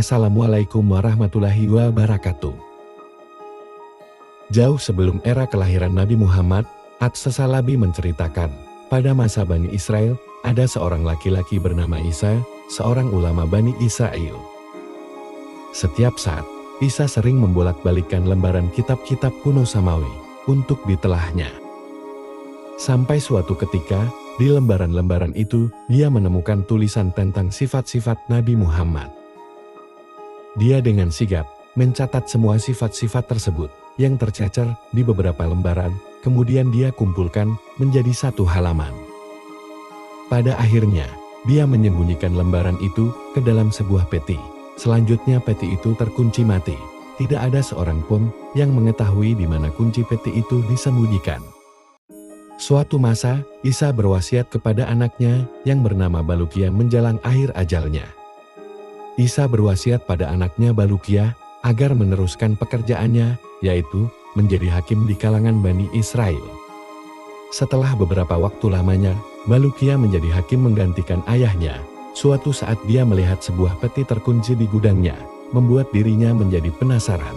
Assalamualaikum warahmatullahi wabarakatuh. Jauh sebelum era kelahiran Nabi Muhammad, At-Sasalabi menceritakan, pada masa Bani Israel, ada seorang laki-laki bernama Isa, seorang ulama Bani Israel. Setiap saat, Isa sering membolak-balikkan lembaran kitab-kitab kuno Samawi untuk ditelahnya. Sampai suatu ketika, di lembaran-lembaran itu, dia menemukan tulisan tentang sifat-sifat Nabi Muhammad. Dia dengan sigap mencatat semua sifat-sifat tersebut yang tercecer di beberapa lembaran, kemudian dia kumpulkan menjadi satu halaman. Pada akhirnya, dia menyembunyikan lembaran itu ke dalam sebuah peti. Selanjutnya peti itu terkunci mati. Tidak ada seorang pun yang mengetahui di mana kunci peti itu disembunyikan. Suatu masa, Isa berwasiat kepada anaknya yang bernama Balukia menjelang akhir ajalnya. Isa berwasiat pada anaknya Balukia agar meneruskan pekerjaannya, yaitu menjadi hakim di kalangan Bani Israel. Setelah beberapa waktu lamanya, Balukia menjadi hakim menggantikan ayahnya. Suatu saat dia melihat sebuah peti terkunci di gudangnya, membuat dirinya menjadi penasaran.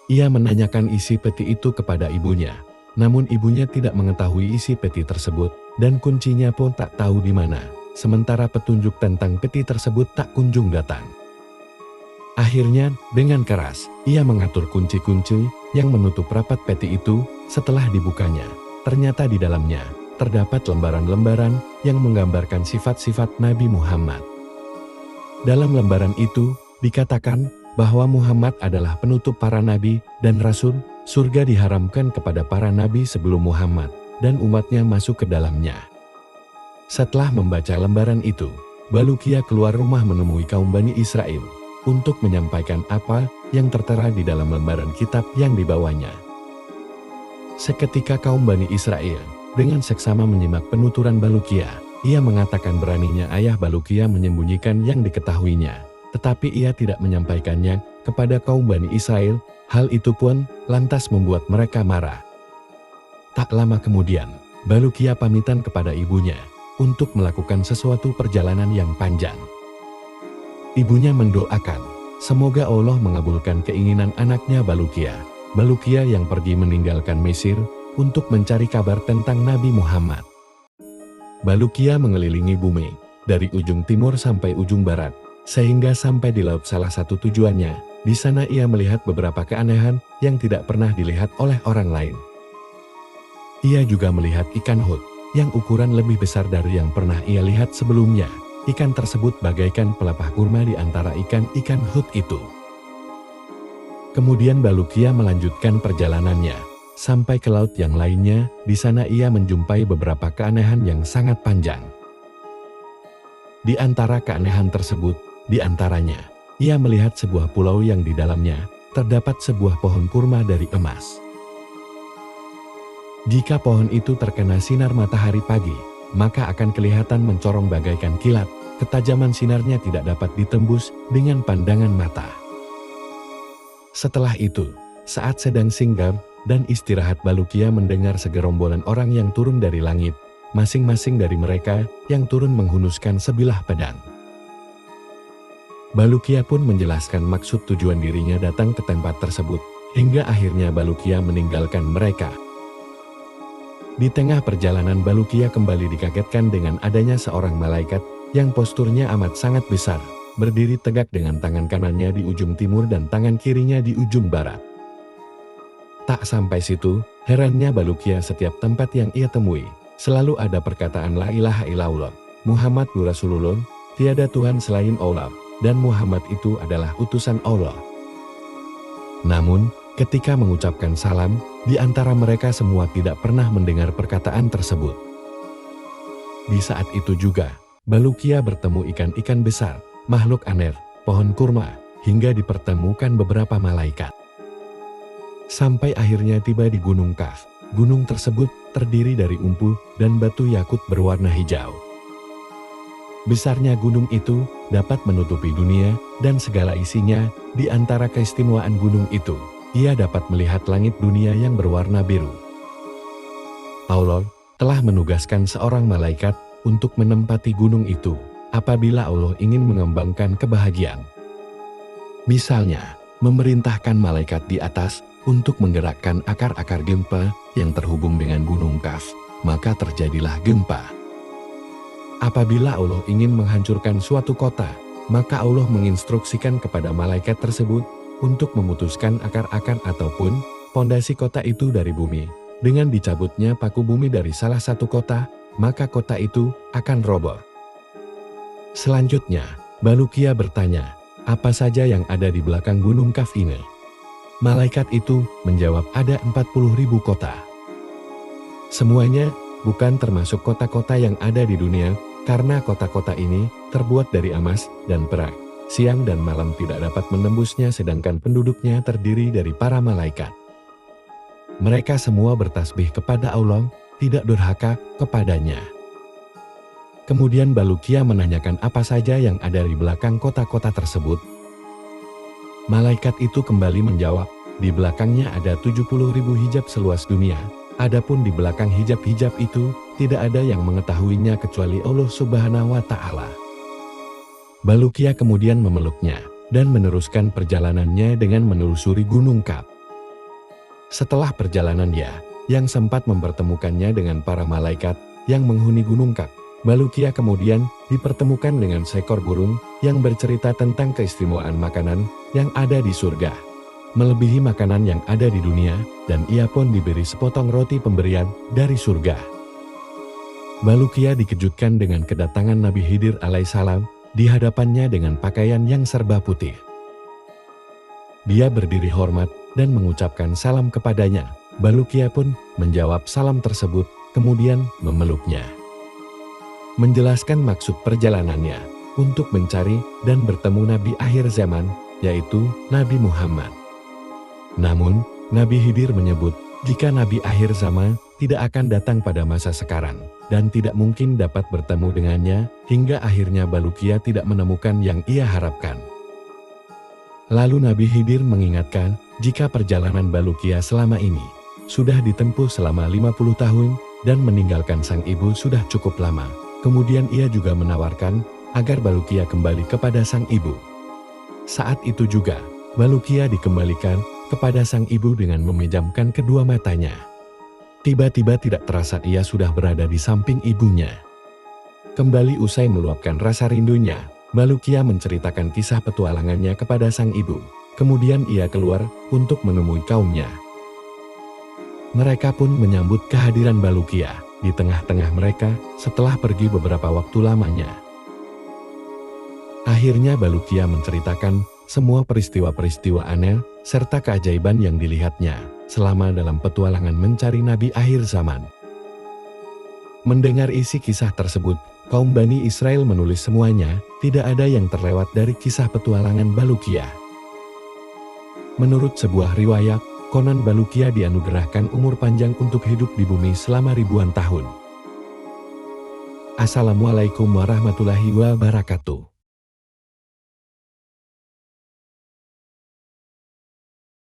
Ia menanyakan isi peti itu kepada ibunya, namun ibunya tidak mengetahui isi peti tersebut, dan kuncinya pun tak tahu di mana. Sementara petunjuk tentang peti tersebut tak kunjung datang. Akhirnya, dengan keras, ia mengatur kunci-kunci yang menutup rapat peti itu. Setelah dibukanya, ternyata di dalamnya terdapat lembaran-lembaran yang menggambarkan sifat-sifat Nabi Muhammad. Dalam lembaran itu, dikatakan bahwa Muhammad adalah penutup para nabi dan rasul, surga diharamkan kepada para nabi sebelum Muhammad, dan umatnya masuk ke dalamnya. Setelah membaca lembaran itu, Balukia keluar rumah menemui kaum Bani Israel untuk menyampaikan apa yang tertera di dalam lembaran kitab yang dibawanya. Seketika kaum Bani Israel dengan seksama menyimak penuturan Balukia. Ia mengatakan beraninya ayah Balukia menyembunyikan yang diketahuinya, tetapi ia tidak menyampaikannya kepada kaum Bani Israel. Hal itu pun lantas membuat mereka marah. Tak lama kemudian, Balukia pamitan kepada ibunya untuk melakukan sesuatu perjalanan yang panjang. Ibunya mendoakan, semoga Allah mengabulkan keinginan anaknya Balukia. Balukia yang pergi meninggalkan Mesir untuk mencari kabar tentang Nabi Muhammad. Balukia mengelilingi bumi, dari ujung timur sampai ujung barat, sehingga sampai di laut salah satu tujuannya. Di sana ia melihat beberapa keanehan yang tidak pernah dilihat oleh orang lain. Ia juga melihat ikan hut yang ukuran lebih besar dari yang pernah ia lihat sebelumnya. Ikan tersebut bagaikan pelepah kurma di antara ikan-ikan hut itu. Kemudian Balukia melanjutkan perjalanannya sampai ke laut yang lainnya. Di sana ia menjumpai beberapa keanehan yang sangat panjang. Di antara keanehan tersebut, di antaranya, ia melihat sebuah pulau yang di dalamnya terdapat sebuah pohon kurma dari emas. Jika pohon itu terkena sinar matahari pagi, maka akan kelihatan mencorong bagaikan kilat. Ketajaman sinarnya tidak dapat ditembus dengan pandangan mata. Setelah itu, saat sedang singgah dan istirahat, Balukia mendengar segerombolan orang yang turun dari langit. Masing-masing dari mereka yang turun menghunuskan sebilah pedang. Balukia pun menjelaskan maksud tujuan dirinya datang ke tempat tersebut, hingga akhirnya Balukia meninggalkan mereka. Di tengah perjalanan Balukia kembali dikagetkan dengan adanya seorang malaikat yang posturnya amat sangat besar, berdiri tegak dengan tangan kanannya di ujung timur dan tangan kirinya di ujung barat. Tak sampai situ, herannya Balukia, setiap tempat yang ia temui, selalu ada perkataan la ilaha illallah, Muhammad Rasulullah, tiada Tuhan selain Allah, dan Muhammad itu adalah utusan Allah. Namun, ketika mengucapkan salam, di antara mereka semua tidak pernah mendengar perkataan tersebut. Di saat itu juga, Balukia bertemu ikan-ikan besar, makhluk aneh, pohon kurma, hingga dipertemukan beberapa malaikat. Sampai akhirnya tiba di Gunung Kaf. Gunung tersebut terdiri dari umpu dan batu yakut berwarna hijau. Besarnya gunung itu dapat menutupi dunia dan segala isinya. Di antara keistimewaan gunung itu, ia dapat melihat langit dunia yang berwarna biru. Allah telah menugaskan seorang malaikat untuk menempati gunung itu apabila Allah ingin mengembangkan kebahagiaan. Misalnya, memerintahkan malaikat di atas untuk menggerakkan akar-akar gempa yang terhubung dengan gunung Kaf, maka terjadilah gempa. Apabila Allah ingin menghancurkan suatu kota, maka Allah menginstruksikan kepada malaikat tersebut untuk memutuskan akar-akar ataupun pondasi kota itu dari bumi. Dengan dicabutnya paku bumi dari salah satu kota, maka kota itu akan roboh. Selanjutnya, Balukia bertanya, apa saja yang ada di belakang gunung Kaf ini? Malaikat itu menjawab ada 40.000 kota. Semuanya bukan termasuk kota-kota yang ada di dunia, karena kota-kota ini terbuat dari emas dan perak. Siang dan malam tidak dapat menembusnya sedangkan penduduknya terdiri dari para malaikat. Mereka semua bertasbih kepada Allah, tidak durhaka kepadanya. Kemudian Balukia menanyakan apa saja yang ada di belakang kota-kota tersebut. Malaikat itu kembali menjawab, di belakangnya ada 70.000 hijab seluas dunia. Adapun di belakang hijab-hijab itu, tidak ada yang mengetahuinya kecuali Allah Subhanahu wa Ta'ala. Balukia kemudian memeluknya dan meneruskan perjalanannya dengan menelusuri Gunung Kaf. Setelah perjalanan dia, yang sempat mempertemukannya dengan para malaikat yang menghuni Gunung Kaf, Balukia kemudian dipertemukan dengan seekor burung yang bercerita tentang keistimewaan makanan yang ada di surga, melebihi makanan yang ada di dunia, dan ia pun diberi sepotong roti pemberian dari surga. Balukia dikejutkan dengan kedatangan Nabi Khidir alaihissalam di hadapannya dengan pakaian yang serba putih. Dia berdiri hormat dan mengucapkan salam kepadanya. Balukia pun menjawab salam tersebut, kemudian memeluknya. Menjelaskan maksud perjalanannya untuk mencari dan bertemu Nabi akhir zaman, yaitu Nabi Muhammad. Namun, Nabi Khidir menyebut, jika Nabi akhir zaman tidak akan datang pada masa sekarang, dan tidak mungkin dapat bertemu dengannya, hingga akhirnya Balukia tidak menemukan yang ia harapkan. Lalu Nabi Khidir mengingatkan, jika perjalanan Balukia selama ini sudah ditempuh selama 50 tahun, dan meninggalkan sang ibu sudah cukup lama. Kemudian ia juga menawarkan agar Balukia kembali kepada sang ibu. Saat itu juga, Balukia dikembalikan kepada sang ibu dengan memejamkan kedua matanya. Tiba-tiba tidak terasa ia sudah berada di samping ibunya. Kembali usai meluapkan rasa rindunya, Balukia menceritakan kisah petualangannya kepada sang ibu. Kemudian ia keluar untuk menemui kaumnya. Mereka pun menyambut kehadiran Balukia di tengah-tengah mereka setelah pergi beberapa waktu lamanya. Akhirnya Balukia menceritakan semua peristiwa-peristiwa aneh serta keajaiban yang dilihatnya selama dalam petualangan mencari Nabi akhir zaman. Mendengar isi kisah tersebut, kaum Bani Israel menulis semuanya, tidak ada yang terlewat dari kisah petualangan Balukia. Menurut sebuah riwayat, konon Balukia dianugerahkan umur panjang untuk hidup di bumi selama ribuan tahun. Assalamualaikum warahmatullahi wabarakatuh.